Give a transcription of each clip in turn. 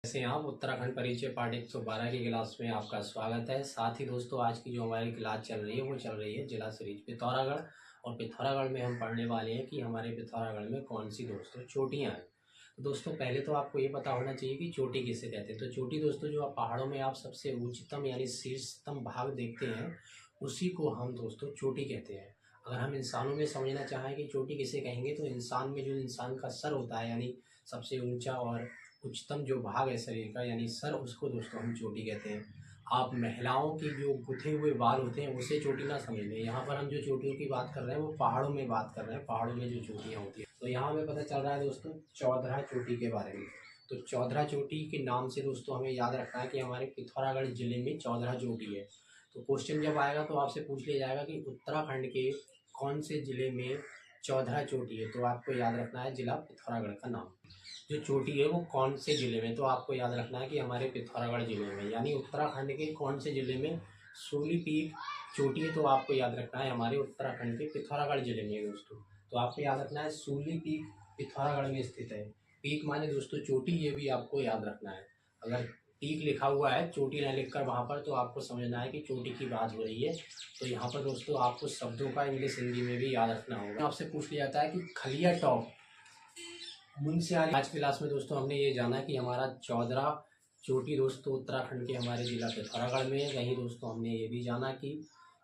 कैसे हैं आप। उत्तराखंड परिचय पाठ 112 की क्लास में आपका स्वागत है। साथ ही दोस्तों आज की जो हमारी क्लास चल रही है वो चल रही है जिला सीरीज पिथौरागढ़। और पिथौरागढ़ में हम पढ़ने वाले हैं कि हमारे पिथौरागढ़ में कौन सी दोस्तों चोटियाँ हैं। तो दोस्तों पहले तो आपको ये पता होना चाहिए कि चोटी किसे कहते हैं। तो चोटी दोस्तों जो आप पहाड़ों में आप सबसे उच्चतम यानी शीर्षतम भाग देखते हैं उसी को हम दोस्तों चोटी कहते हैं। अगर हम इंसानों में समझना चाहें कि चोटी किसे कहेंगे तो इंसान में जो इंसान का सर होता है यानी सबसे ऊंचा और उच्चतम जो भाग है शरीर का यानी सर, उसको दोस्तों हम चोटी कहते हैं। आप महिलाओं की जो गुथे हुए बाल होते हैं उसे चोटी ना समझ लें। यहाँ पर हम जो चोटियों की बात कर रहे हैं वो पहाड़ों में बात कर रहे हैं, पहाड़ों में जो चोटियाँ होती हैं। तो यहाँ हमें पता चल रहा है दोस्तों चौधरा चोटी के बारे में। तो चौधरा चोटी के नाम से दोस्तों हमें याद रखना है कि हमारे पिथौरागढ़ जिले में चौधरा चोटी है। तो क्वेश्चन जब आएगा तो आपसे पूछ लिया जाएगा कि उत्तराखंड के कौन से जिले में चौधरा चोटी है, तो आपको याद रखना है जिला पिथौरागढ़ का नाम। जो चोटी है वो कौन से ज़िले में, तो आपको याद रखना है कि हमारे पिथौरागढ़ ज़िले में, यानी उत्तराखंड के कौन से ज़िले में सूली पीक चोटी है, तो आपको याद रखना है हमारे उत्तराखंड के पिथौरागढ़ ज़िले में है दोस्तों। तो आपको याद रखना है सूली पीक पिथौरागढ़ में स्थित है। पीक माने दोस्तों चोटी, ये भी आपको याद रखना है। अगर पीक लिखा हुआ है चोटी ना लिखकर वहाँ पर, तो आपको समझना है कि चोटी की बात हो रही है। तो यहाँ पर दोस्तों आपको शब्दों का इंग्लिश हिंदी में भी याद रखना होगा। आपसे पूछ लिया जाता है कि खलिया टॉप मुंशियारी। आज की क्लास में दोस्तों हमने ये जाना कि हमारा चौधरा चोटी दोस्तों उत्तराखंड के हमारे जिला पिथौरागढ़ में है। वहीं दोस्तों हमने ये भी जाना कि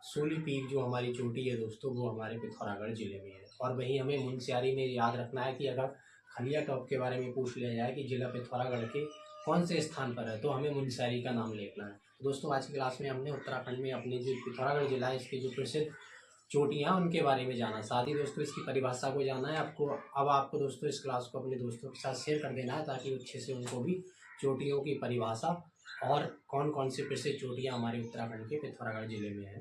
सूली पीक जो हमारी चोटी है दोस्तों वो हमारे पिथौरागढ़ जिले में है। और वहीं हमें मुंशियारी में याद रखना है कि अगर खलिया टॉप के बारे में पूछ लिया जाए कि जिला पिथौरागढ़ के कौन से स्थान पर है, तो हमें मुंशियारी का नाम लिखना है। तो दोस्तों आज की क्लास में हमने उत्तराखंड में अपने जो पिथौरागढ़ जिला है इसके जो प्रसिद्ध चोटियाँ उनके बारे में जाना, साथ ही दोस्तों इसकी परिभाषा को जाना है आपको। अब आपको दोस्तों इस क्लास को अपने दोस्तों के साथ शेयर कर देना है ताकि अच्छे से उनको भी चोटियों की परिभाषा और कौन कौन सी प्रसिद्ध चोटियाँ हमारे उत्तराखंड के पिथौरागढ़ जिले में है